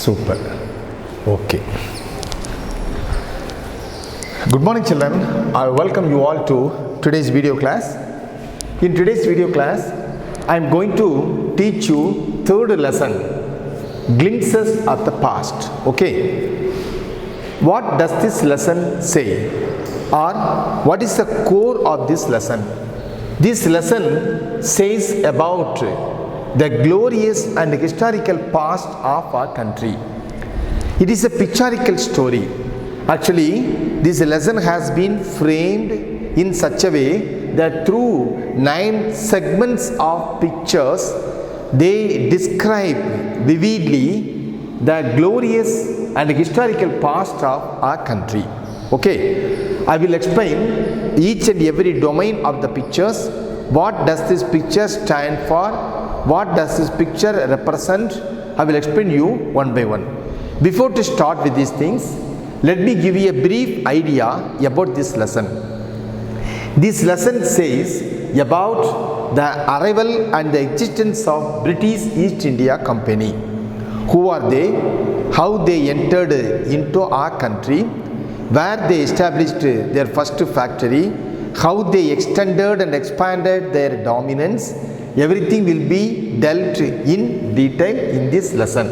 Super. Okay. Good morning, children. I welcome you all to today's video class. In today's video class, I am going to teach you third lesson, glimpses of the past. Okay. What does this lesson say? Or what is the core of this lesson? This lesson says about the glorious and historical past of our country. It is a pictorial story. Actually, this lesson has been framed in such a way that through 9 segments of pictures, they describe vividly the glorious and historical past of our country. Okay, I will explain each and every domain of the pictures. What does this picture stand for? What does this picture represent? I will explain you one by one. Before to start with these things, let me give you a brief idea about this lesson. This lesson says about the arrival and the existence of British East India Company. Who are they? How they entered into our country, where they established their first factory, how they extended and expanded their dominance. Everything will be dealt in detail in this lesson.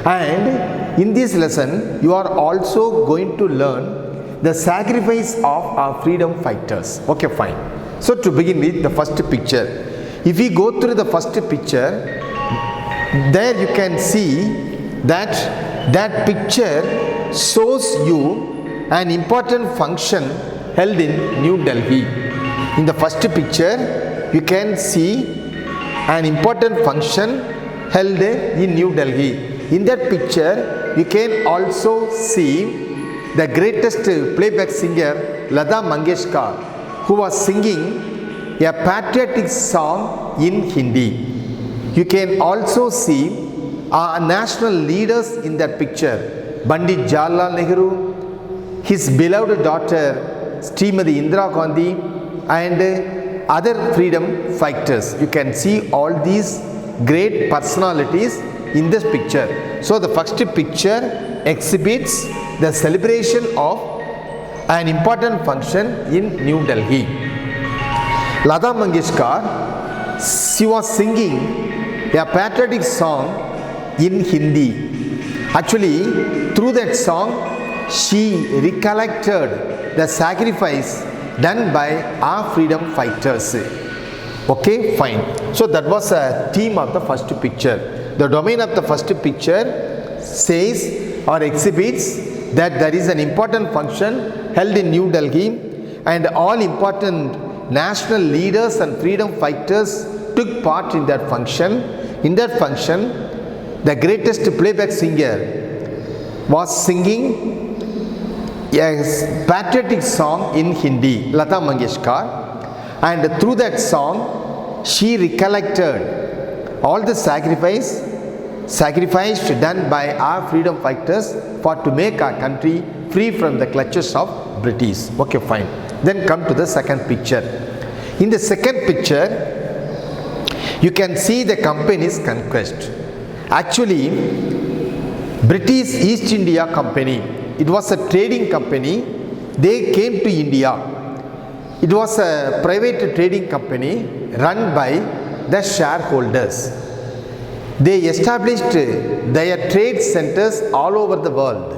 And in this lesson, you are also going to learn the sacrifice of our freedom fighters. Okay, fine. So to begin with, the first picture. If we go through the first picture, there you can see that picture shows you an important function held in New Delhi. In the first picture, you can see an important function held in New Delhi. In that picture, you can also see the greatest playback singer, Lata Mangeshkar, who was singing a patriotic song in Hindi. You can also see our national leaders in that picture, Pandit Jawaharlal Nehru, his beloved daughter, Srimati Indira Gandhi, and other freedom fighters. You can see all these great personalities in this picture. So the first picture exhibits the celebration of an important function in New Delhi. Lata Mangeshkar, she was singing a patriotic song in Hindi. Actually, through that song, she recollected the sacrifice done by our freedom fighters. Okay, fine. So that was a theme of the first picture. The domain of the first picture says or exhibits that there is an important function held in New Delhi and all important national leaders and freedom fighters took part in that function. In that function, the greatest playback singer was singing a patriotic song in Hindi, Lata Mangeshkar, and through that song, she recollected all the sacrifice done by our freedom fighters to make our country free from the clutches of British. Okay, fine. Then come to the second picture. In the second picture, you can see the company's conquest. Actually, British East India Company, it was a trading company. They came to India. It was a private trading company run by the shareholders. They established their trade centers all over the world,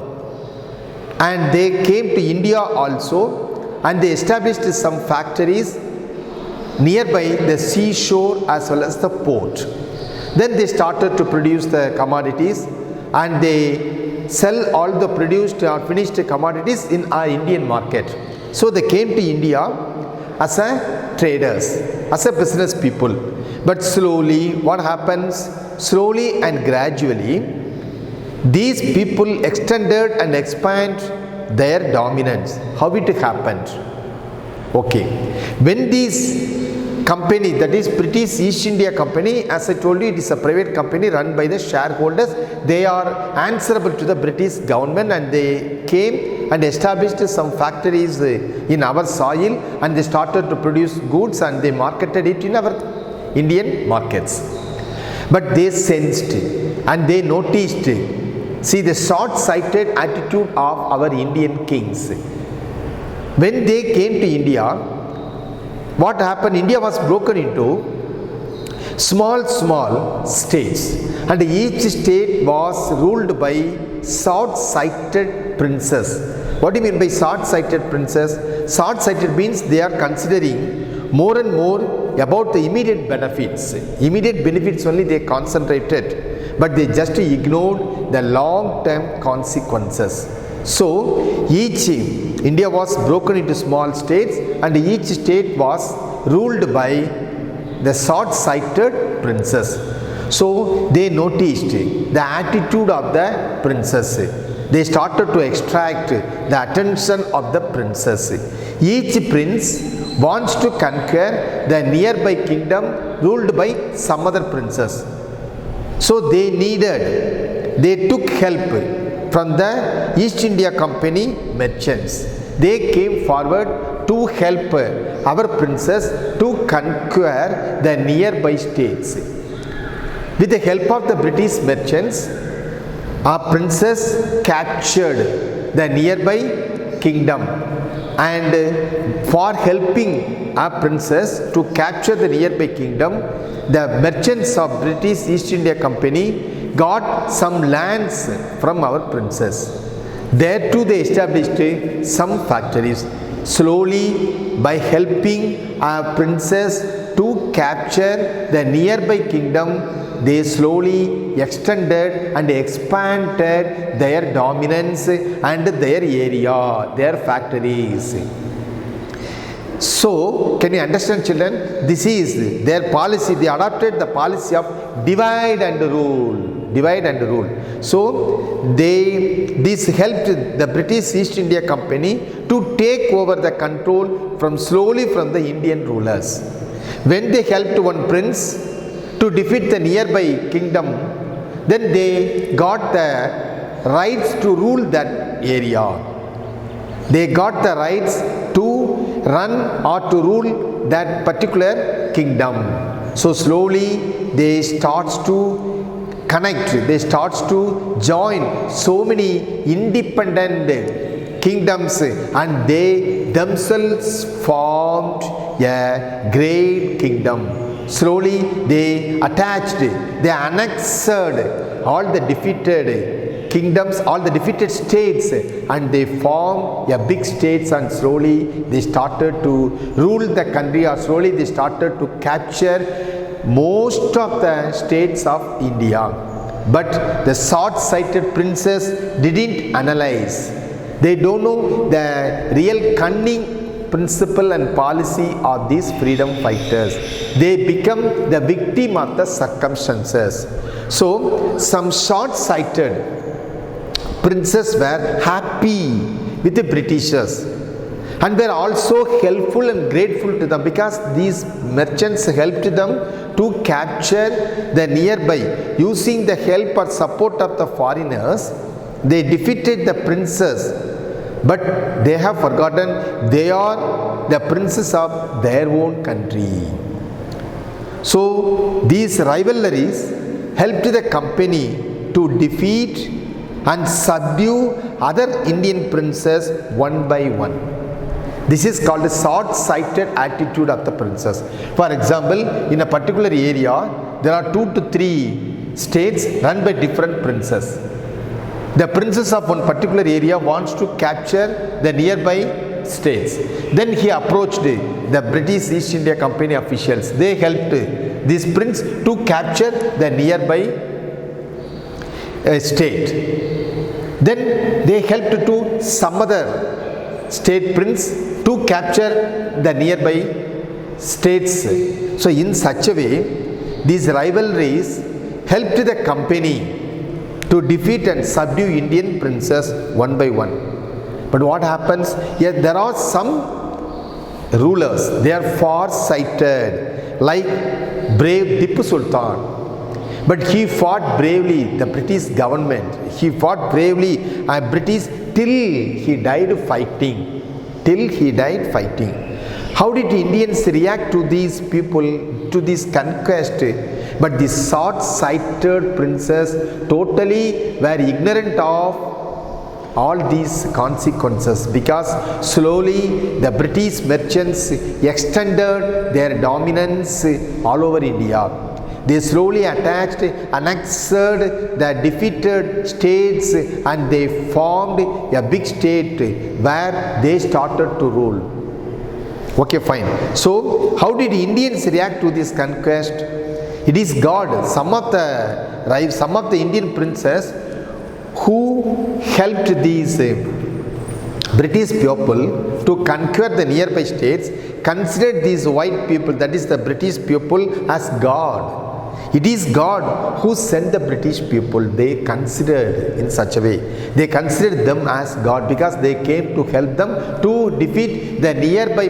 and they came to India also, and they established some factories nearby the seashore as well as the port. Then they started to produce the commodities, and they sell all the produced or finished commodities in our Indian market. So they came to India as a traders, as a business people. But slowly, what happens? Slowly and gradually, these people extended and expand their dominance. How it happened? Okay. When this company, that is British East India Company, as I told you, it is a private company run by the shareholders. They are answerable to the British government, and they came and established some factories in our soil, and they started to produce goods and they marketed it in our Indian markets. But they sensed and they noticed See the short-sighted attitude of our Indian kings. When they came to India, what happened? India was broken into small states, and each state was ruled by short-sighted princes. What do you mean by short-sighted princes? Short-sighted means they are considering more and more about the immediate benefits. Immediate benefits only they concentrated, but they just ignored the long-term consequences. So India was broken into small states, and each state was ruled by the short-sighted princes. So they noticed the attitude of the princes. They started to extract the attention of the princes. Each prince wants to conquer the nearby kingdom ruled by some other princes. So they took help from the East India Company merchants. They came forward to help our princes to conquer the nearby states. With the help of the British merchants, our princes captured the nearby kingdom, and for helping our princes to capture the nearby kingdom, the merchants of British East India Company got some lands from our princes. There too they established some factories. Slowly, by helping our princes to capture the nearby kingdom, they slowly extended and expanded their dominance and their area, their factories. So, can you understand, children? This is their policy. They adopted the policy of divide and rule. Divide and rule. So, this helped the British East India Company to take over the control slowly from the Indian rulers. When they helped one prince to defeat the nearby kingdom, then they got the rights to rule that area. They got the rights to run or to rule that particular kingdom. So slowly they start to connect, they start to join so many independent kingdoms, and they themselves formed a great kingdom. Slowly they attached, they annexed all the defeated kingdoms, all the defeated states, and they formed a big states, and slowly they started to rule the country, or slowly they started to capture most of the states of India. But the short-sighted princes didn't analyze. They don't know the real cunning principle and policy of these freedom fighters. They become the victim of the circumstances. So some short-sighted princes were happy with the Britishers, and were also helpful and grateful to them, because these merchants helped them to capture the nearby. Using the help or support of the foreigners, they defeated the princes, but they have forgotten they are the princes of their own country. So these rivalries helped the company to defeat and subdue other Indian princes one by one. This is called the short-sighted attitude of the princes. For example, in a particular area, there are 2 to 3 states run by different princes. The princes of one particular area wants to capture the nearby states. Then he approached the British East India Company officials. They helped this prince to capture the nearby state. Then they helped to some other state prince to capture the nearby states. So in such a way, these rivalries helped the company to defeat and subdue Indian princes one by one. But what happens? Here there are some rulers, they are far-sighted, like brave Tipu Sultan. But he fought bravely the British government. He fought bravely British till he died fighting. How did Indians react to these people, to this conquest? But the short-sighted princes totally were ignorant of all these consequences, because slowly the British merchants extended their dominance all over India. They slowly annexed the defeated states, and they formed a big state where they started to rule. Okay, fine. So, how did Indians react to this conquest? It is God. Some of the Indian princes who helped these British people to conquer the nearby states considered these white people, that is the British people, as God. It is God who sent the British people. They considered in such a way. They considered them as God because they came to help them to defeat the nearby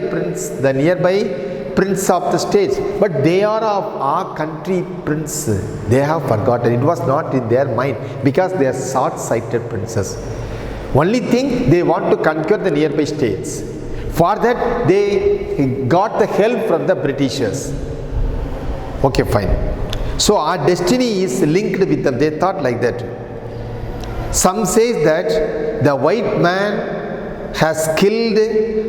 prince of the states. But they are of our country prince. They have forgotten. It was not in their mind because they are short-sighted princes. Only thing, they want to conquer the nearby states. For that, they got the help from the Britishers. Okay, fine. So our destiny is linked with them. They thought like that. Some say that the white man has killed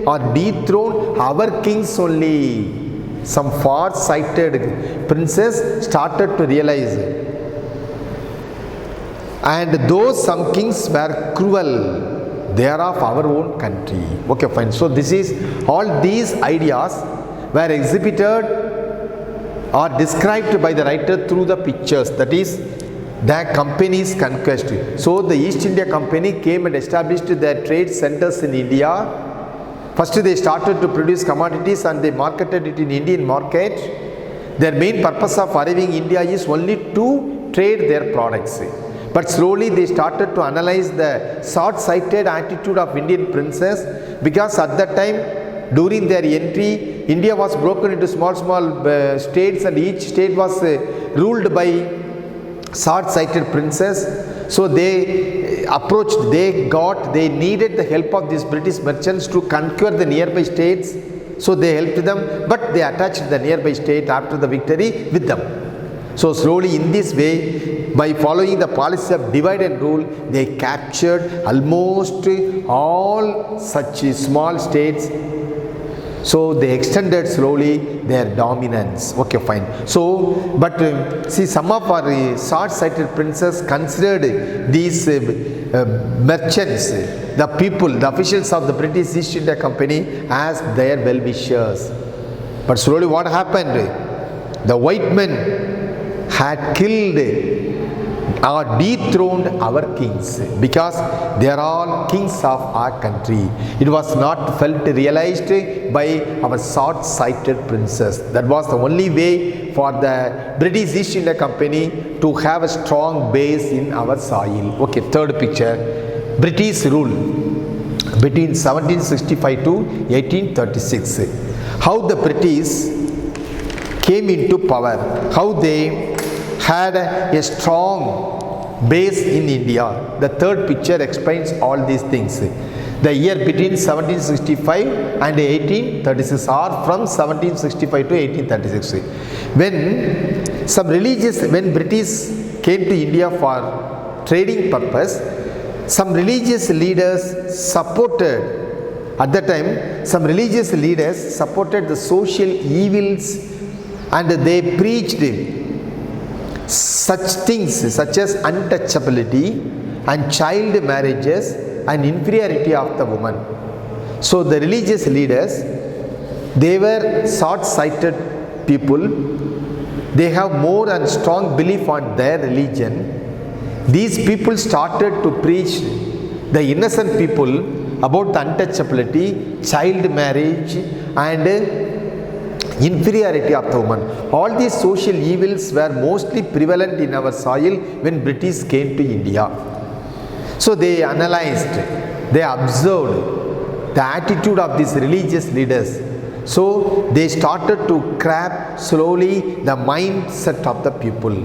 or dethroned our kings only. Some far-sighted princes started to realize. And though some kings were cruel, they are of our own country. Okay, fine. So this is, all these ideas were exhibited or described by the writer through the pictures, that is the company's conquest. So the East India Company came and established their trade centers in India. First they started to produce commodities and they marketed it in Indian market. Their main purpose of arriving India is only to trade their products. But slowly they started to analyze the short-sighted attitude of Indian princes, because at that time, during their entry, India was broken into small states, and each state was ruled by short-sighted princes. So they approached, they needed the help of these British merchants to conquer the nearby states. So they helped them, but they attached the nearby state after the victory with them. So slowly in this way, by following the policy of divide and rule, they captured almost all such small states. So they extended slowly their dominance. Okay, fine. So, but see, some of our short-sighted princes considered these merchants, the people, the officials of the British East India Company, as their well-wishers. But slowly what happened? The white men had killed or dethroned our kings, because they are all kings of our country. It was not realized by our short-sighted princes. That was the only way for the British East India Company to have a strong base in our soil. Okay, third picture. British rule between 1765 to 1836. How the British came into power, how they had a strong base in India. The third picture explains all these things. The year between 1765 and 1836, or from 1765 to 1836. When British came to India for trading purpose, some religious leaders supported, at that time, some religious leaders supported the social evils, and they preached such things such as untouchability and child marriages and inferiority of the woman. So the religious leaders, they were short-sighted people. They have more and strong belief on their religion. These people started to preach the innocent people about the untouchability, child marriage and inferiority of the woman. All these social evils were mostly prevalent in our soil when British came to India. So they analyzed, they observed the attitude of these religious leaders. So they started to grab slowly the mindset of the people.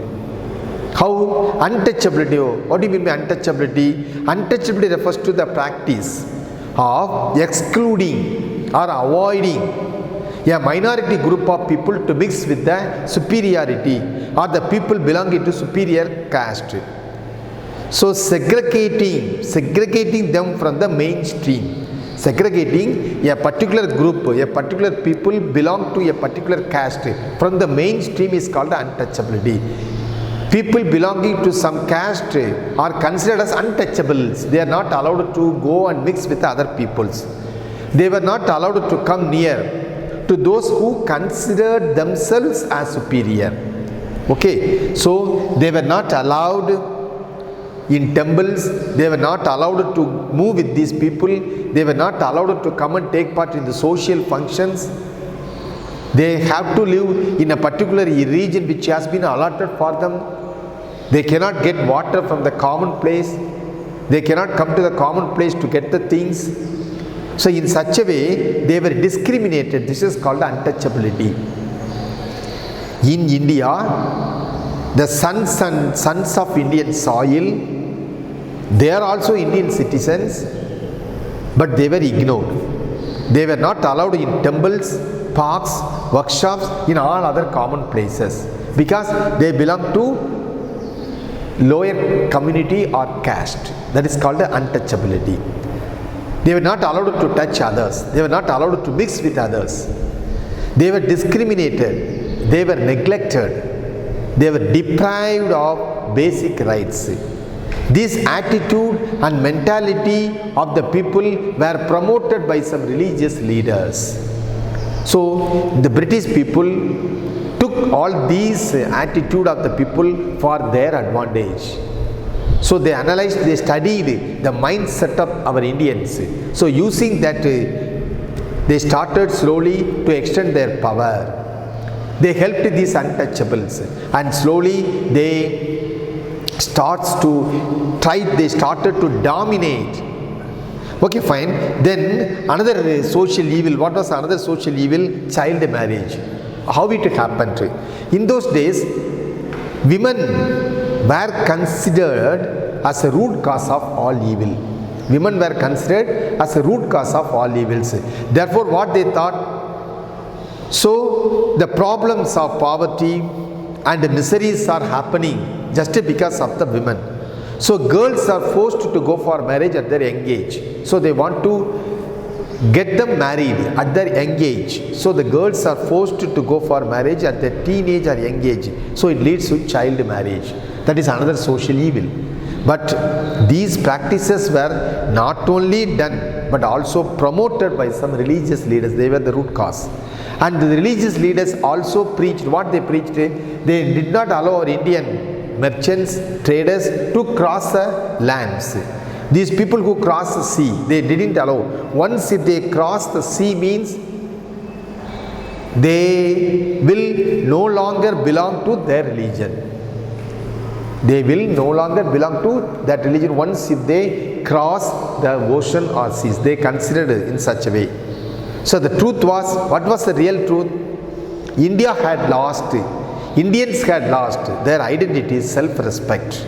How untouchability? What do you mean by untouchability? Untouchability refers to the practice of excluding or avoiding a minority group of people to mix with the superiority, or the people belonging to superior caste. So segregating them from the mainstream. Segregating a particular group, a particular people belong to a particular caste from the mainstream is called untouchability. People belonging to some caste are considered as untouchables. They are not allowed to go and mix with other peoples. They were not allowed to come near to those who considered themselves as superior. Okay, so they were not allowed in temples, they were not allowed to move with these people, they were not allowed to come and take part in the social functions. They have to live in a particular region which has been allotted for them. They cannot get water from the common place. They cannot come to the common place to get the things. So in such a way, they were discriminated. This is called untouchability. In India, the sons of Indian soil, they are also Indian citizens, but they were ignored. They were not allowed in temples, parks, workshops, in all other common places, because they belong to lower community or caste. That is called the untouchability. They were not allowed to touch others. They were not allowed to mix with others. They were discriminated. They were neglected. They were deprived of basic rights. This attitude and mentality of the people were promoted by some religious leaders. So the British people took all these attitude of the people for their advantage. So they analyzed, they studied the mindset of our Indians. So using that, they started slowly to extend their power. They helped these untouchables, and slowly they started to dominate. Okay, fine. Then another social evil. What was another social evil? Child marriage. How it happened? In those days, women were considered as a root cause of all evil. Women were considered as a root cause of all evils. Therefore, what they thought, so the problems of poverty and miseries are happening just because of the women. So girls are forced to go for marriage at their young age. So they want to get them married at their young age. So the girls are forced to go for marriage at their teenage or young age. So it leads to child marriage. That is another social evil. But these practices were not only done but also promoted by some religious leaders. They were the root cause. And the religious leaders also preached. What they preached? They did not allow our Indian merchants, traders to cross the lands. These people who cross the sea, they didn't allow. Once if they cross the sea, means they will no longer belong to their religion. They will no longer belong to that religion once if they cross the ocean or seas. They considered it in such a way. So the truth was, what was the real truth? Indians had lost their identity, self-respect.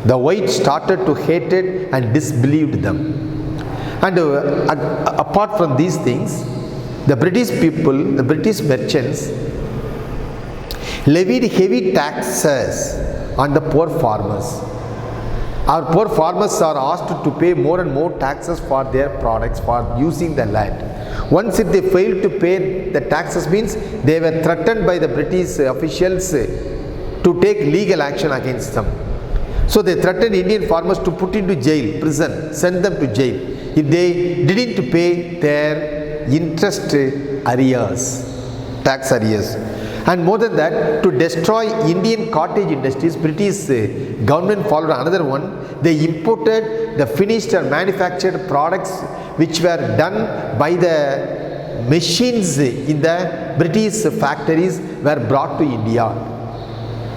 The whites started to hate it and disbelieved them. And apart from these things, the British people, the British merchants, levied heavy taxes on the poor farmers. Our poor farmers are asked to pay more and more taxes for their products, for using the land. Once if they failed to pay the taxes, means they were threatened by the British officials to take legal action against them. So they threatened Indian farmers to put into jail, prison, send them to jail if they didn't pay their interest arrears, tax arrears. And more than that, to destroy Indian cottage industries, British government followed another one. They imported the finished or manufactured products which were done by the machines in the British factories were brought to India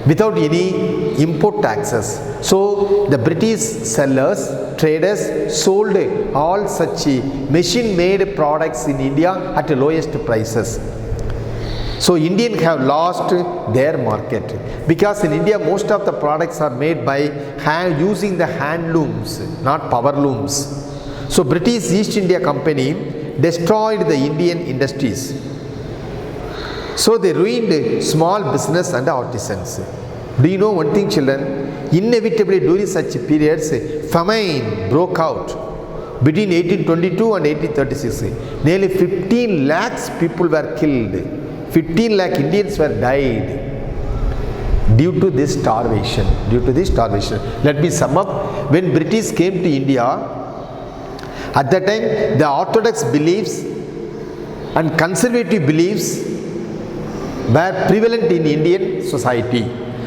without any import taxes. So the British sellers, traders sold all such machine made products in India at the lowest prices. So Indians have lost their market, because in India most of the products are made by using the hand looms, not power looms. So British East India Company destroyed the Indian industries. So they ruined small business and artisans. Do you know one thing, children? Inevitably during such periods, famine broke out between 1822 and 1836. Nearly 15 lakhs people were killed. 15 lakh Indians were died due to this starvation. Let me sum up. When British came to India, at that time the orthodox beliefs and conservative beliefs were prevalent in Indian society,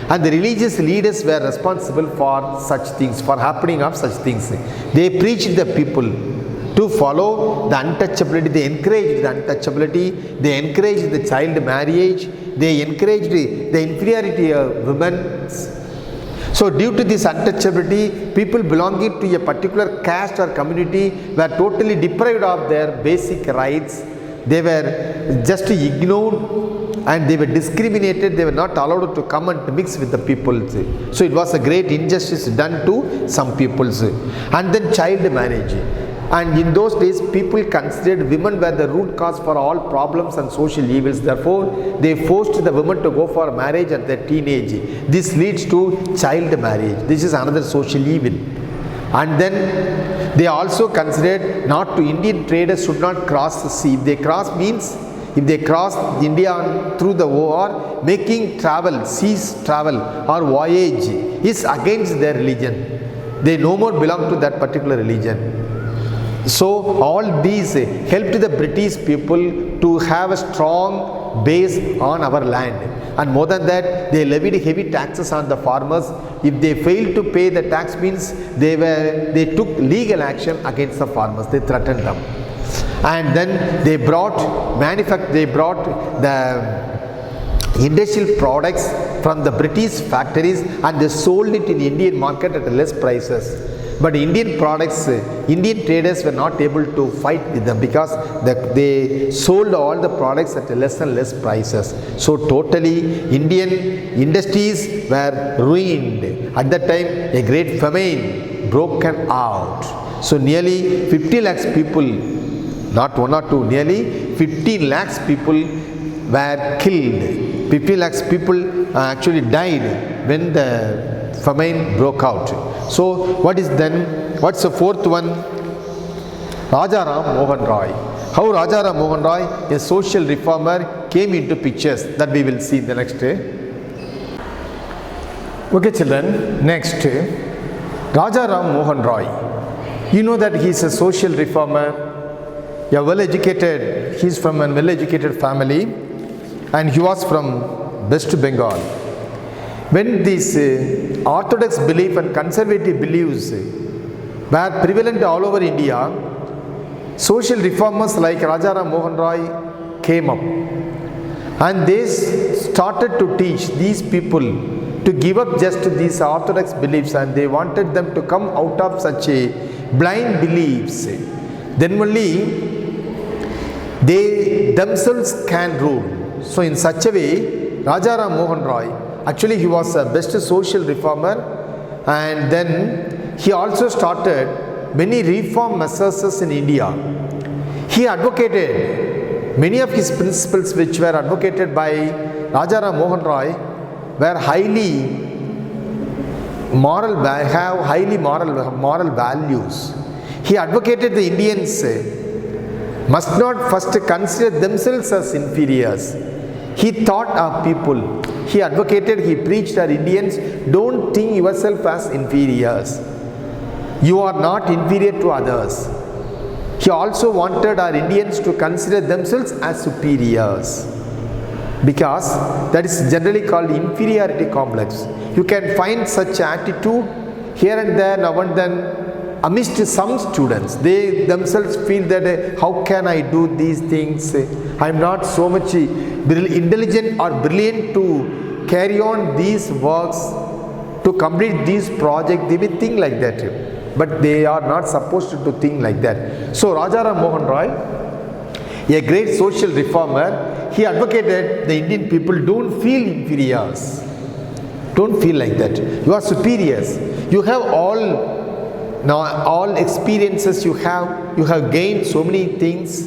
and the religious leaders were responsible for such things, for happening of such things. They preached the people to follow the untouchability. They encouraged the untouchability. They encouraged the child marriage. They encouraged the inferiority of women. So due to this untouchability, people belonging to a particular caste or community were totally deprived of their basic rights. They were just ignored and they were discriminated. They were not allowed to come and mix with the people. So it was a great injustice done to some people. And then child marriage. And in those days, people considered women were the root cause for all problems and social evils. Therefore, they forced the women to go for marriage at their teenage. This leads to child marriage. This is another social evil. And then they also considered not to Indian traders should not cross the sea. If they cross means, if they cross India through the war, making travel, seas travel or voyage is against their religion. They no more belong to that particular religion. So all these helped the British people to have a strong base on our land. And more than that, they levied heavy taxes on the farmers. If they failed to pay the tax means they took legal action against the farmers. They threatened them. And then they brought the industrial products from the British factories and they sold it in the Indian market at less prices. But Indian products, Indian traders were not able to fight with them because they sold all the products at less and less prices. So totally Indian industries were ruined. At that time, a great famine broken out. So nearly 50 lakhs people, not one or two, nearly 15 lakhs people were killed. 50 lakhs people actually died when the famine broke out. So what is then? What's the fourth one? Rajaram Mohan Roy. How Rajaram Mohan Roy, a social reformer, came into pictures, that we will see in the next day. Okay children, next, Rajaram Mohan Roy. You know that he is a social reformer, a well-educated, he is from a well-educated family and he was from West Bengal. When these orthodox belief and conservative beliefs were prevalent all over India, social reformers like Rajaram Mohan Roy came up and they started to teach these people to give up just these orthodox beliefs and they wanted them to come out of such a blind beliefs. Then only they themselves can rule. So in such a way, Rajaram Mohan Roy, actually he was a best social reformer and then he also started many reform measures in India. He advocated many of his principles which were advocated by Rajaram Mohan Roy were highly moral values. He advocated the Indians must not first consider themselves as inferiors. He thought of people. He advocated, he preached our Indians, don't think yourself as inferiors. You are not inferior to others. He also wanted our Indians to consider themselves as superiors, because that is generally called inferiority complex. You can find such attitude here and there, now and then, amidst some students. They themselves feel that how can I do these things? I am not so much intelligent or brilliant to carry on these works, to complete these projects. They will think like that, but they are not supposed to think like that. So Rajaram Mohan Roy, a great social reformer, he advocated the Indian people don't feel inferiors. Don't feel like that. You are superiors. You have all experiences you have gained so many things,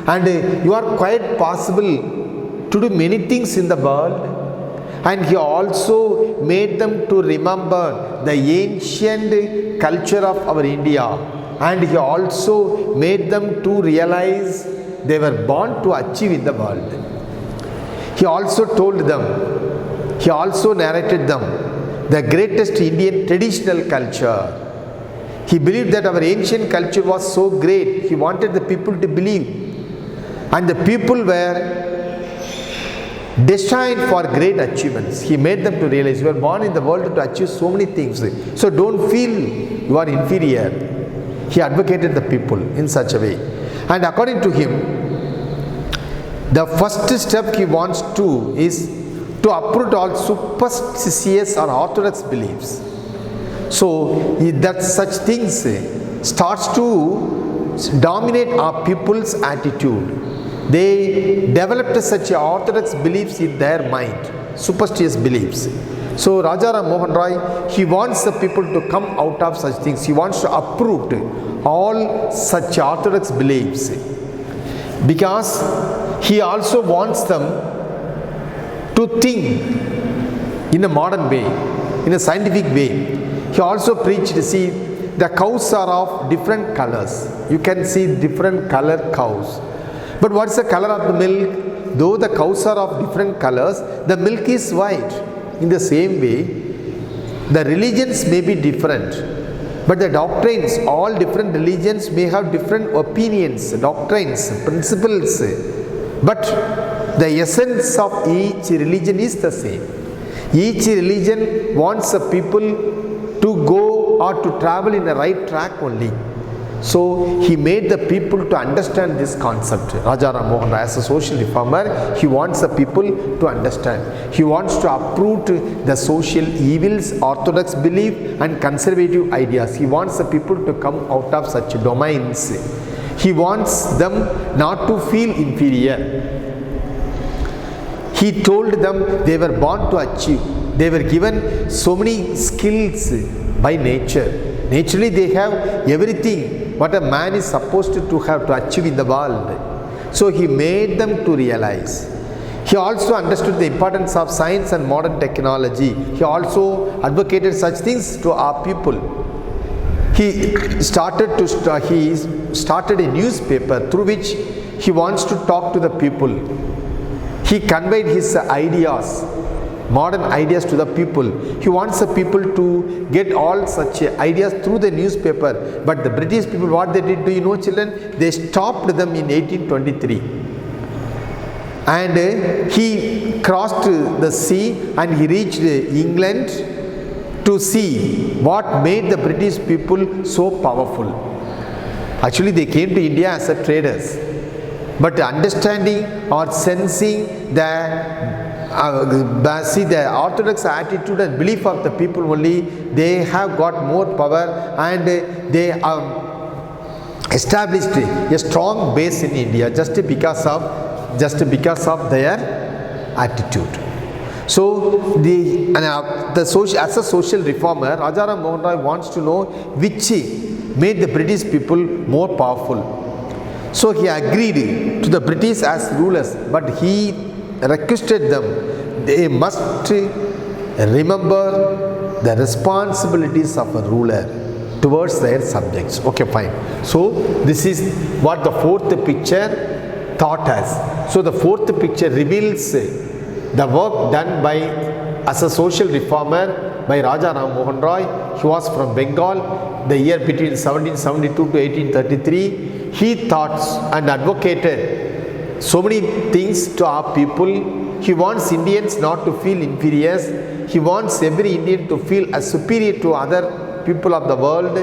and you are quite possible to do many things in the world, and he also made them to remember the ancient culture of our India, and he also made them to realize they were born to achieve in the world. He also told them, he also narrated them the greatest Indian traditional culture. He believed that our ancient culture was so great, he wanted the people to believe, and the people were destined for great achievements. He made them to realize you are born in the world to achieve so many things, so don't feel you are inferior. He advocated the people in such a way, and according to him, the first step he wants to is to uproot all superstitious or orthodox beliefs. So that such things starts to dominate our people's attitude. They developed such orthodox beliefs in their mind, superstitious beliefs. So Rajaram Mohan Roy, he wants the people to come out of such things. He wants to uproot all such orthodox beliefs, because he also wants them to think in a modern way, in a scientific way. He also preached, see, the cows are of different colors. You can see different color cows. But what's the color of the milk? Though the cows are of different colors, the milk is white. In the same way, the religions may be different, but the doctrines, all different religions may have different opinions, doctrines, principles, but the essence of each religion is the same. Each religion wants the people to go or to travel in the right track only. So he made the people to understand this concept. Rajaram Mohan Roy, as a social reformer, he wants the people to understand. He wants to uproot the social evils, orthodox belief and conservative ideas. He wants the people to come out of such domains. He wants them not to feel inferior. He told them they were born to achieve. They were given so many skills by nature. Naturally, they have everything what a man is supposed to have to achieve in the world. So he made them to realize. He also understood the importance of science and modern technology. He also advocated such things to our people. He started a newspaper through which he wants to talk to the people. He conveyed his ideas, modern ideas, to the people. He wants the people to get all such ideas through the newspaper. But the British people, what they did, do you know, children? They stopped them in 1823. And he crossed the sea and he reached England to see what made the British people so powerful. Actually, they came to India as traders. But understanding or sensing the orthodox attitude and belief of the people only, they have got more power, and they established a strong base in India just because of their attitude. So as a social reformer, Rajaram Mohan Roy wants to know which made the British people more powerful. So he agreed to the British as rulers, but he requested them they must remember the responsibilities of a ruler towards their subjects. Okay, fine. So this is what the fourth picture taught us. So the fourth picture reveals the work done by as a social reformer by Rajaram Mohan Roy. He was from Bengal. The year between 1772 to 1833, he taught and advocated so many things to our people. He wants Indians not to feel inferior. He wants every Indian to feel as superior to other people of the world,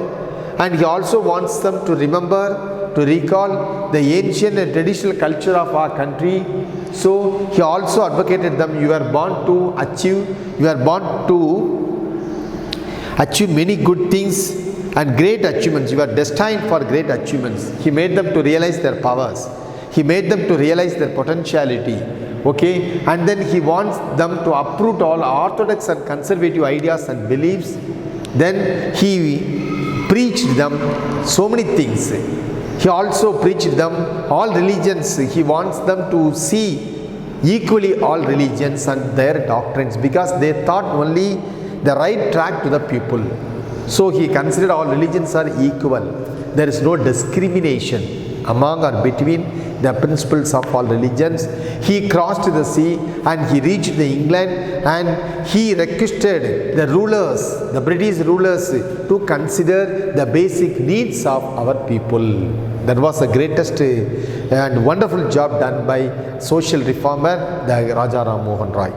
and he also wants them to remember, to recall the ancient and traditional culture of our country. So he also advocated them, you are born to achieve, you are born to achieve many good things and great achievements. You are destined for great achievements. He made them to realize their powers. He made them to realize their potentiality. Okay, and then he wants them to uproot all orthodox and conservative ideas and beliefs. Then he preached them so many things. He also preached them all religions. He wants them to see equally all religions and their doctrines, because they thought only the right track to the people. So he considered all religions are equal. There is no discrimination among or between the principles of all religions. He crossed the sea and he reached the England, and he requested the rulers, the British rulers, to consider the basic needs of our people. That was the greatest and wonderful job done by social reformer, the Raja Ram Mohan Roy.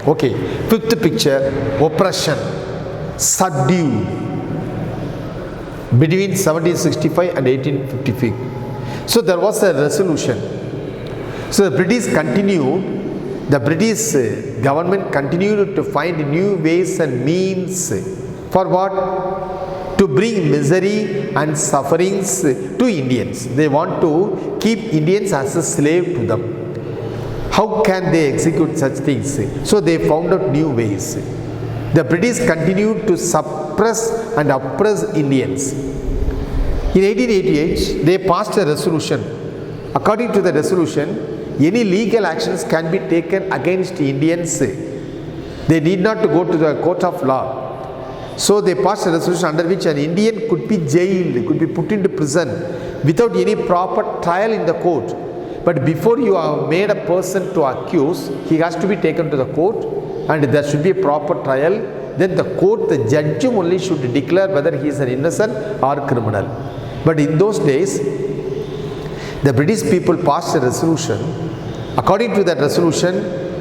Okay, fifth picture, oppression, subdued between 1765 and 1855. So there was a resolution. So the British government continued to find new ways and means for what? To bring misery and sufferings to Indians. They want to keep Indians as a slave to them. How can they execute such things? So they found out new ways. The British continued to suppress and oppress Indians. In 1888, they passed a resolution. According to the resolution, any legal actions can be taken against Indians. They need not to go to the court of law. So they passed a resolution under which an Indian could be jailed, could be put into prison without any proper trial in the court. But before you have made a person to accuse, he has to be taken to the court, and there should be a proper trial. Then the court, the judge only should declare whether he is an innocent or criminal. But in those days, the British people passed a resolution. According to that resolution,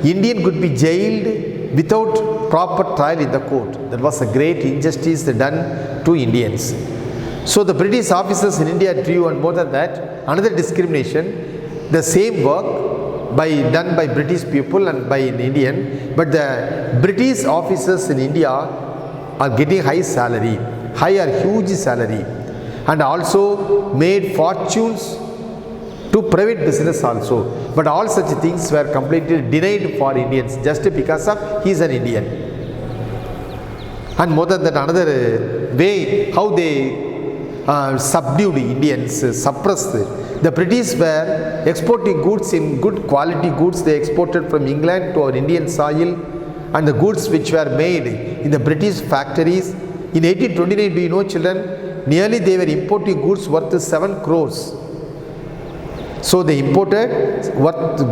Indian could be jailed without proper trial in the court. That was a great injustice done to Indians. So the British officers in India drew, and more than that, another discrimination, the same work done by British people and by an Indian, but the British officers in India are getting high salary, huge salary, and also made fortunes to private business also. But all such things were completely denied for Indians just because of he is an Indian. And more than that, another way how they subdued Indians, suppressed. The British were exporting goods in good quality goods. They exported from England to our Indian soil, and the goods which were made in the British factories. In 1829, do you know, children, nearly they were importing goods worth 7 crores. So they imported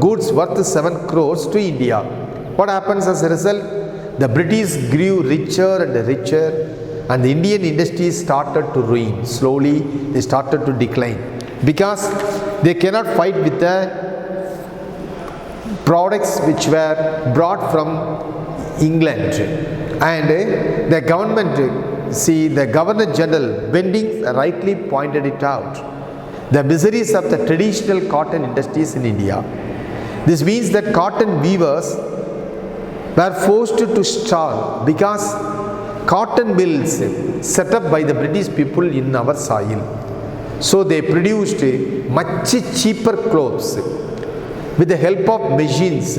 goods worth 7 crores to India. What happens as a result? The British grew richer and richer, and the Indian industries started to ruin. Slowly they started to decline, because they cannot fight with the products which were brought from England. And the government, the Governor General Bending rightly pointed it out. The miseries of the traditional cotton industries in India. This means that cotton weavers were forced to starve because cotton mills set up by the British people in our soil. So they produced much cheaper clothes with the help of machines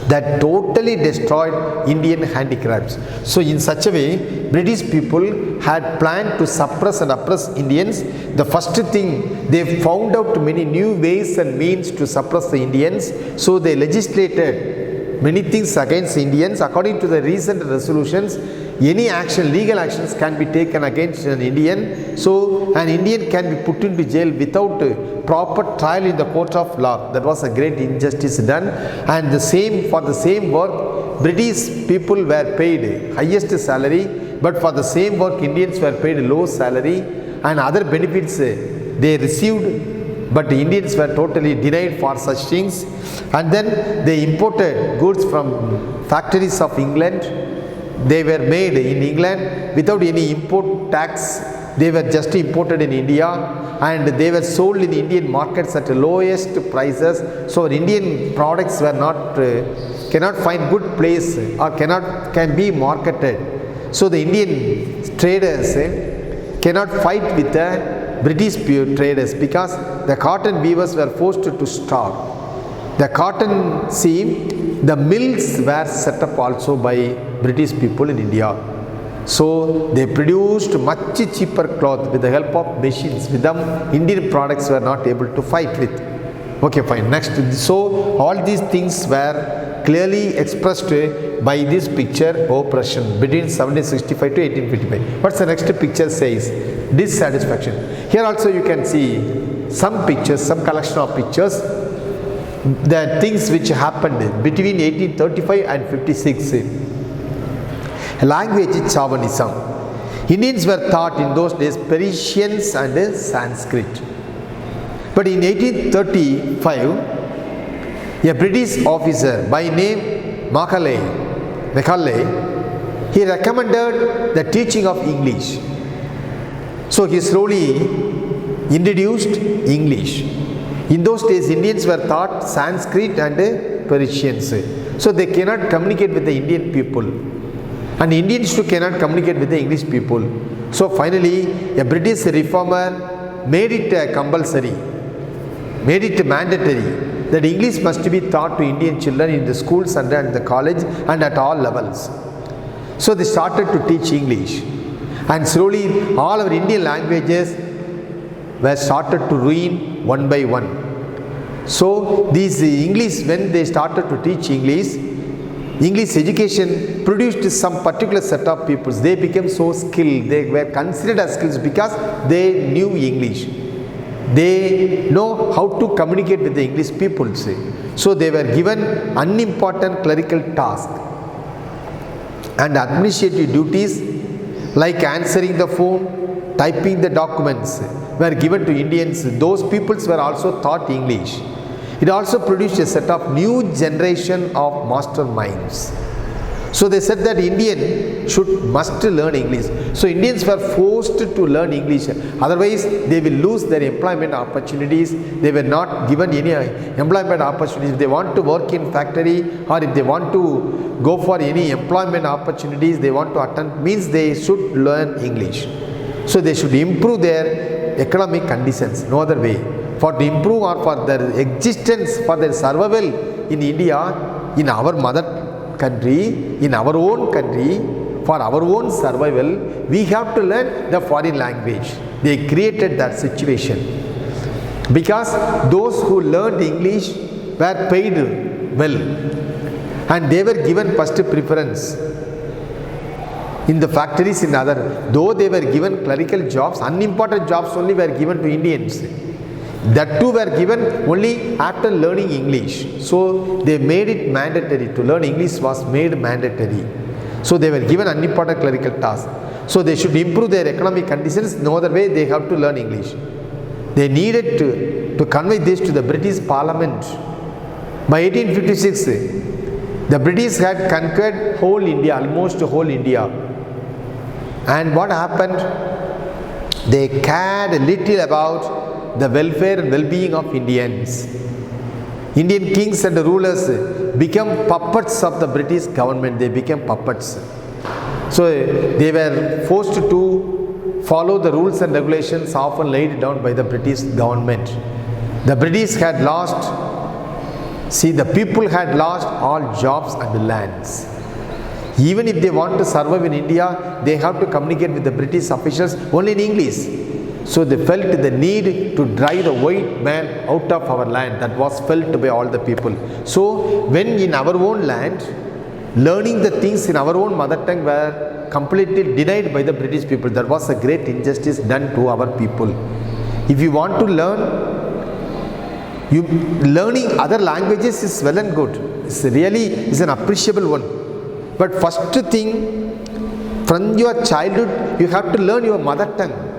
that totally destroyed Indian handicrafts. So in such a way, British people had planned to suppress and oppress Indians. The first thing, they found out many new ways and means to suppress the Indians. So they legislated many things against Indians. According to the recent resolutions, any action, legal actions can be taken against an Indian. So an Indian can be put into jail without proper trial in the court of law. That was a great injustice done. And the same, for the same work, British people were paid highest salary, but for the same work, Indians were paid low salary, and other benefits they received, but the Indians were totally denied for such things. And then they imported goods from factories of England. They were made in England without any import tax. They were just imported in India, and they were sold in Indian markets at the lowest prices. So Indian products were not cannot find good place or can be marketed. So the Indian traders cannot fight with the British traders, because the cotton weavers were forced to starve. The cotton seam, the mills were set up also by British people in India. So they produced much cheaper cloth with the help of machines. With them, Indian products were not able to fight with. Okay, fine. Next, so all these things were clearly expressed by this picture oppression between 1765 to 1855. What's the next picture says? Dissatisfaction. Here also you can see some pictures, some collection of pictures, the things which happened between 1835 and 56. Language chauvinism. Indians were taught in those days Persians and Sanskrit. But in 1835, a British officer by name Macaulay, he recommended the teaching of English. So he slowly introduced English. In those days, Indians were taught Sanskrit and Persians. So they cannot communicate with the Indian people. And Indians too cannot communicate with the English people. So finally, a British reformer made it compulsory, made it mandatory that English must be taught to Indian children in the schools and the college and at all levels. So they started to teach English. And slowly all our Indian languages were started to ruin one by one. So these English, when they started to teach English education produced some particular set of peoples. They became so skilled, they were considered as skills because they knew English. They know how to communicate with the English people. So they were given unimportant clerical tasks and administrative duties like answering the phone, typing the documents were given to Indians. Those peoples were also taught English. It also produced a set of new generation of masterminds. So they said that Indian must learn English. So Indians were forced to learn English. Otherwise, they will lose their employment opportunities. They were not given any employment opportunities. If they want to work in factory or if they want to go for any employment opportunities, they want to attend, means they should learn English. So they should improve their economic conditions. No other way. For to improve or for their existence, for their survival in India, in our mother country, in our own country, for our own survival, we have to learn the foreign language. They created that situation. Because those who learned English were paid well and they were given first preference in the factories, in other, though they were given clerical jobs, unimportant jobs only were given to Indians. That too were given only after learning English. So they made it mandatory. To learn English was made mandatory. So they were given unimportant clerical tasks. So they should improve their economic conditions. No other way, they have to learn English. They needed to convey this to the British Parliament. By 1856, the British had conquered whole India, almost whole India. And what happened? They cared little about the welfare and well-being of Indians. Indian kings and rulers became puppets of the British government. They became puppets. So they were forced to follow the rules and regulations often laid down by the British government. The British had lost, the people had lost all jobs and lands. Even if they want to survive in India, they have to communicate with the British officials only in English. So they felt the need to drive the white man out of our land. That was felt by all the people. So when in our own land, learning the things in our own mother tongue were completely denied by the British people. That was a great injustice done to our people. If you want to learn, learning other languages is well and good. It's really an appreciable one. But first thing, from your childhood, you have to learn your mother tongue.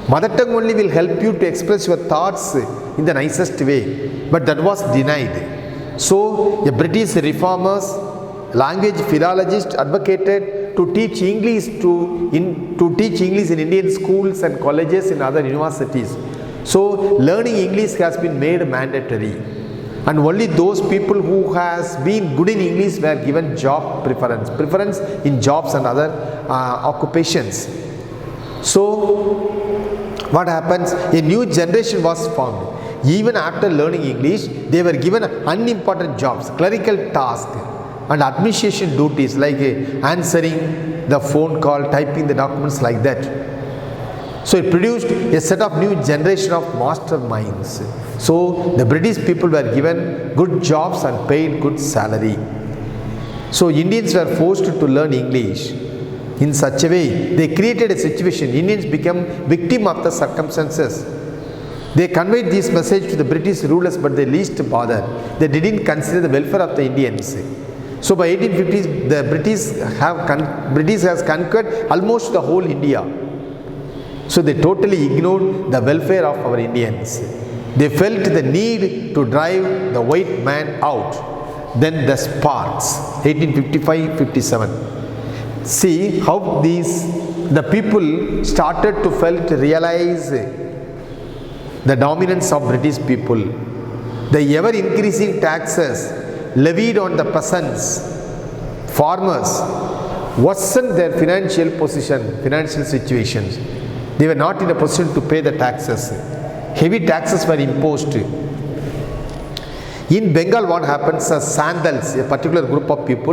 Mother tongue only will help you to express your thoughts in the nicest way. But that was denied. So the British reformers, language philologists advocated to teach English to teach English in Indian schools and colleges in other universities. So learning English has been made mandatory. And only those people who has been good in English were given job preference in jobs and other occupations. So what happens? A new generation was formed. Even after learning English, they were given unimportant jobs, clerical tasks and administration duties like answering the phone call, typing the documents like that. So it produced a set of new generation of masterminds. So the British people were given good jobs and paid good salary. So Indians were forced to learn English. In such a way, they created a situation. Indians became victim of the circumstances. They conveyed this message to the British rulers, but they least bothered. They didn't consider the welfare of the Indians. So by 1850s, the British has conquered almost the whole India. So they totally ignored the welfare of our Indians. They felt the need to drive the white man out. Then the Sparks, 1855-57. See how the people started to realize the dominance of British people. The ever increasing taxes levied on the peasants, farmers, worsened their financial situations. They were not in a position to pay the taxes. Heavy taxes were imposed. In Bengal, what happens? Sandals, a particular group of people,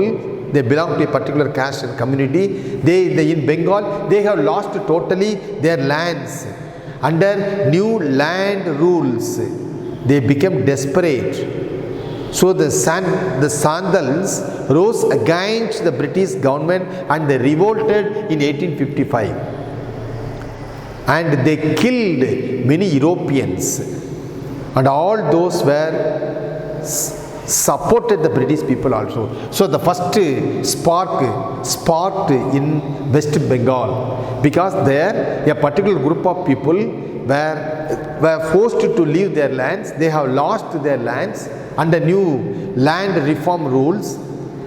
they belong to a particular caste and community. They in Bengal, they have lost totally their lands. Under new land rules, they became desperate. So the Sandals rose against the British government and they revolted in 1855. And they killed many Europeans. And all those were supported the British people also. So the first spark sparked in West Bengal, because there a particular group of people were forced to leave their lands. They have lost their lands under new land reform rules.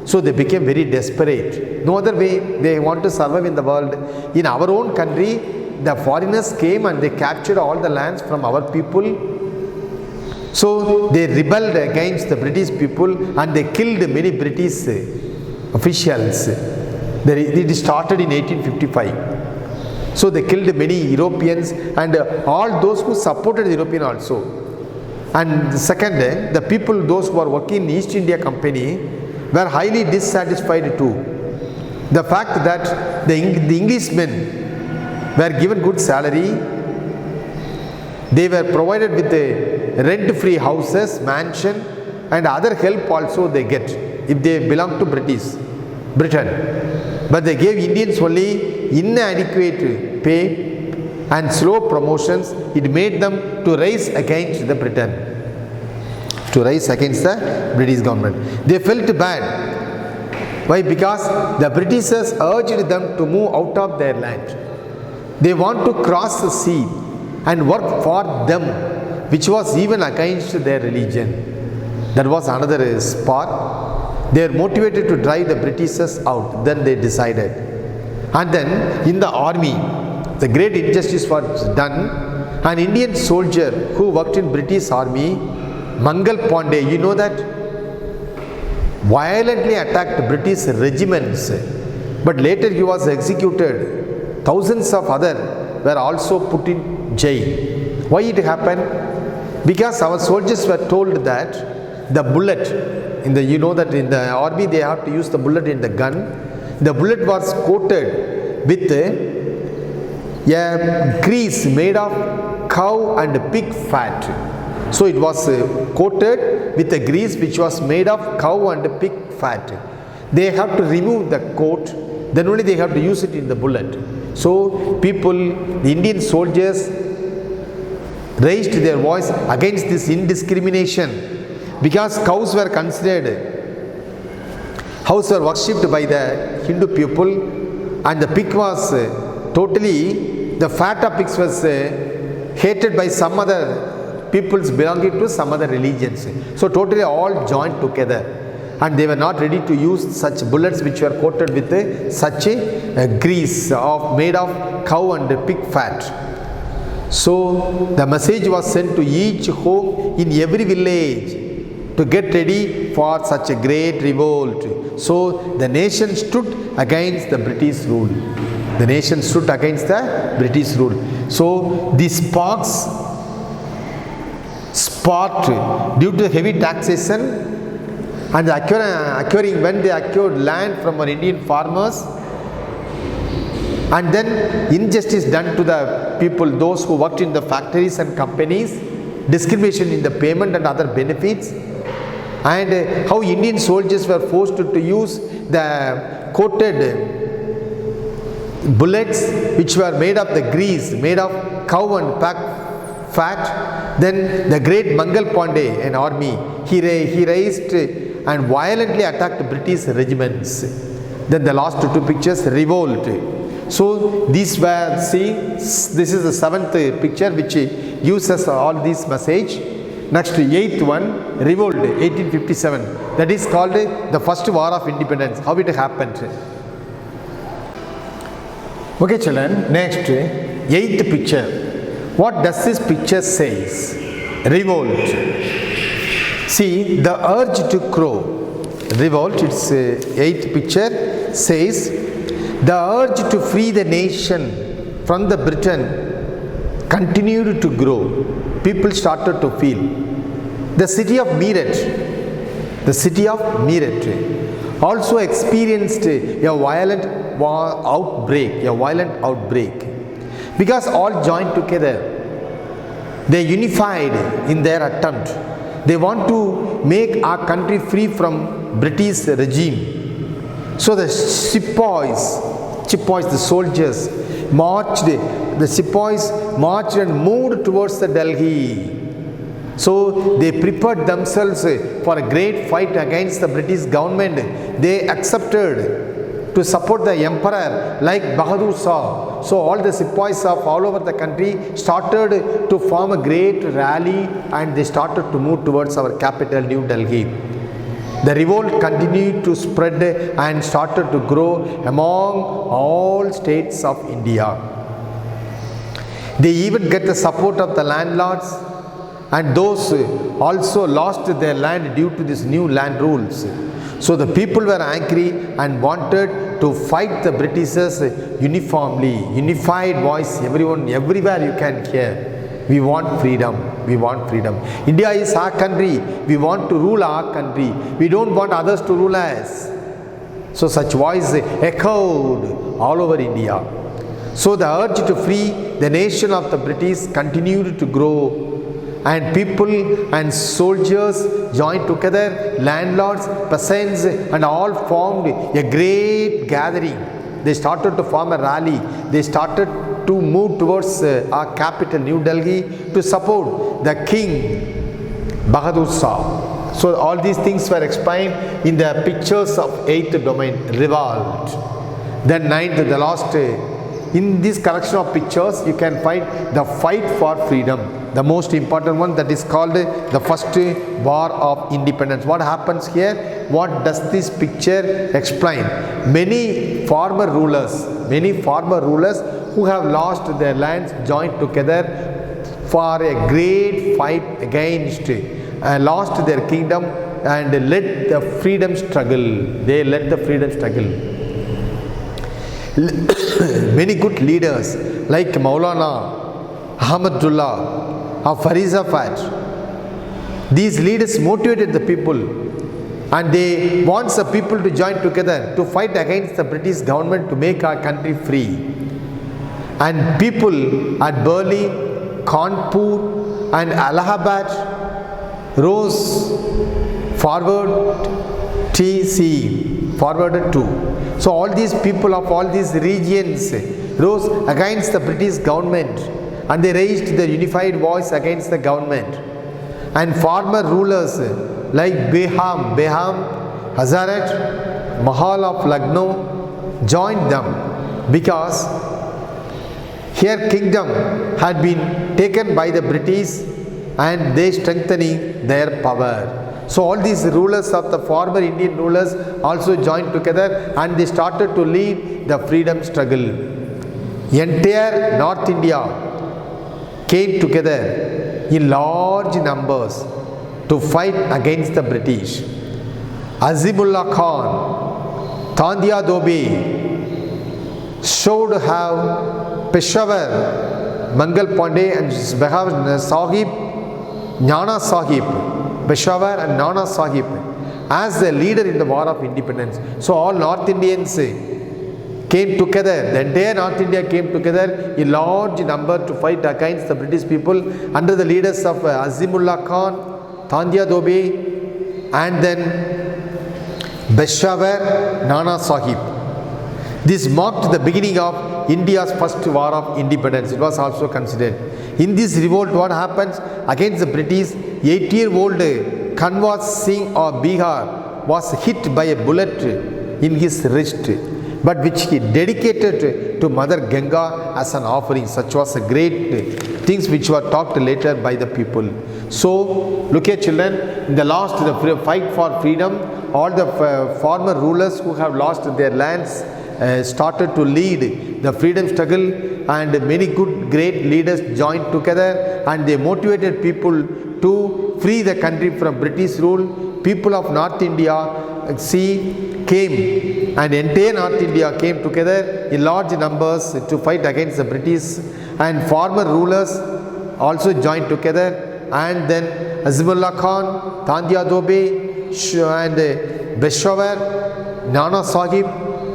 So they became very desperate. No other way they want to survive in the world. In our own country, the foreigners came and they captured all the lands from our people. So they rebelled against the British people and they killed many British officials. It started in 1855. So they killed many Europeans and all those who supported the European also. And second, the people, those who are working in East India Company, were highly dissatisfied too. The fact that the Englishmen were given good salary, they were provided with rent-free houses, mansion, and other help also they get if they belong to Britain. But they gave Indians only inadequate pay and slow promotions. It made them to rise against the Britain, to rise against the British government. They felt bad. Why? Because the Britishers urged them to move out of their land. They want to cross the sea and work for them, which was even against their religion. That was another spark. They were motivated to drive the Britishers out. Then they decided. And then in the army, the great injustice was done. An Indian soldier who worked in British army, Mangal Pandey, you know that, violently attacked British regiments. But later he was executed. Thousands of others were also put in jail. Why it happened? Because our soldiers were told that the bullet, in the army they have to use the bullet in the gun. The bullet was coated with a grease made of cow and pig fat. So it was coated with a grease which was made of cow and pig fat. They have to remove the coat, then only they have to use it in the bullet. So people, the Indian soldiers, raised their voice against this indiscrimination, because cows were worshipped by the Hindu people, and the pig was the fat of pigs was hated by some other peoples belonging to some other religions. So totally all joined together. And they were not ready to use such bullets which were coated with such a grease made of cow and pig fat. So the message was sent to each home in every village to get ready for such a great revolt. So the nation stood against the British rule. The nation stood against the British rule. So the sparks sparked due to heavy taxation and acquiring when they acquired land from our Indian farmers, and then injustice done to the people, those who worked in the factories and companies, discrimination in the payment and other benefits, and how Indian soldiers were forced to use the coated bullets which were made of the grease, made of cow and fat. Then the great Mangal Pandey, an army, he raised and violently attacked British regiments. Then the last two pictures, revolt. So these were, see, this is the seventh picture which uses all these message. Next, eighth one, revolt, 1857. That is called the first war of independence. How it happened? Okay, children. Next, eighth picture. What does this picture says? Revolt. See, the urge to crow. Revolt, its eighth picture says, the urge to free the nation from the Britain continued to grow. People started to feel. The city of Meerut also experienced a violent outbreak. Because all joined together, they unified in their attempt. They want to make our country free from British regime. So the sepoys, the soldiers, marched and moved towards the Delhi. So they prepared themselves for a great fight against the British government. They accepted to support the emperor like Bahadur Shah. So all the sepoys of all over the country started to form a great rally and they started to move towards our capital, New Delhi. The revolt continued to spread and started to grow among all states of India. They even get the support of the landlords, and those also lost their land due to these new land rules. So the people were angry and wanted to fight the Britishers uniformly. Unified voice, everywhere you can hear. We want freedom. We want freedom. India is our country. We want to rule our country. We don't want others to rule us. So such voice echoed all over India. So the urge to free the nation of the British continued to grow. And people and soldiers joined together, landlords, peasants, and all formed a great gathering. They started to form a rally. They started to move towards our capital, New Delhi, to support the king, Bahadur Shah. So all these things were explained in the pictures of 8th domain, revolt. Then 9th, the last. In this collection of pictures, you can find the fight for freedom. The most important one, that is called the first war of independence. What happens here? What does this picture explain? Many former rulers who have lost their lands joined together for a great fight against, lost their kingdom and led the freedom struggle. They led the freedom struggle. Many good leaders like Maulana, Ahmadullah, or Farizafat, these leaders motivated the people and they want the people to join together to fight against the British government to make our country free. And people at Burli, Kanpur and Allahabad rose forwarded to. So all these people of all these regions rose against the British government and they raised their unified voice against the government. And former rulers like Beham, Hazarat, Mahal of Lucknow joined them because here kingdom had been taken by the British and they strengthening their power. So all these rulers of the former Indian rulers also joined together and they started to lead the freedom struggle. Entire North India came together in large numbers to fight against the British. Azimullah Khan, Tandya Dobe showed how Peshawar, Mangal Pandey and Sahib, Nana Sahib, Peshawar and Nana Sahib as the leader in the war of independence. So all North Indians came together. The entire North India came together in large number to fight against the British people under the leaders of Azimullah Khan, Tandya Dobe, and then Peshawar Nana Sahib. This marked the beginning of India's first war of independence. It was also considered. In this revolt, what happens against the British? 8-year-old Kanwar Singh of Bihar was hit by a bullet in his wrist, but which he dedicated to Mother Ganga as an offering. Such was a great things which were talked later by the people. So, look at children, in the last the fight for freedom, all the former rulers who have lost their lands started to lead the freedom struggle, and many good great leaders joined together and they motivated people to free the country from British rule. People of North India came, and entire North India came together in large numbers to fight against the British, and former rulers also joined together, and then Azimullah Khan, Tandya Dobe and Peshawar Nana Sahib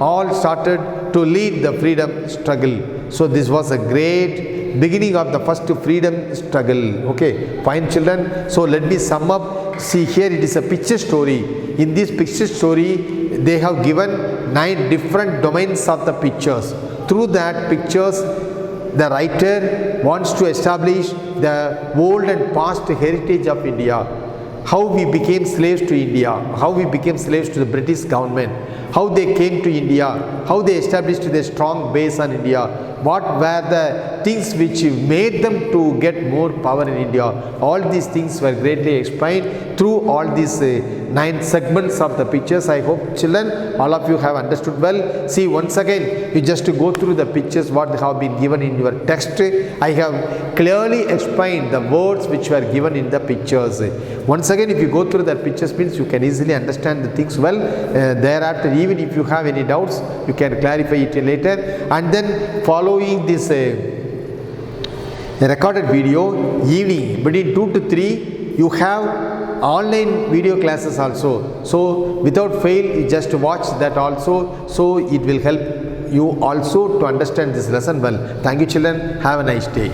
all started to lead the freedom struggle. So this was a great beginning of the first freedom struggle. Okay, fine children. So let me sum up. See here, it is a picture story. In this picture story, they have given 9 different domains of the pictures. Through that pictures, the writer wants to establish the old and past heritage of India. How we became slaves to India, how we became slaves to the British government, how they came to India, how they established their strong base on India, what were the things which made them to get more power in India. All these things were greatly explained through all these 9 segments of the pictures. I hope children, all of you have understood well. See, once again, you just go through the pictures what have been given in your text. I have clearly explained the words which were given in the pictures. Once again, if you go through the pictures means you can easily understand the things well. Thereafter, even if you have any doubts, you can clarify it later. And then following this recorded video, evening between 2 to 3, you have online video classes also. So without fail, you just watch that also. So it will help you also to understand this lesson well. Thank you children. Have a nice day.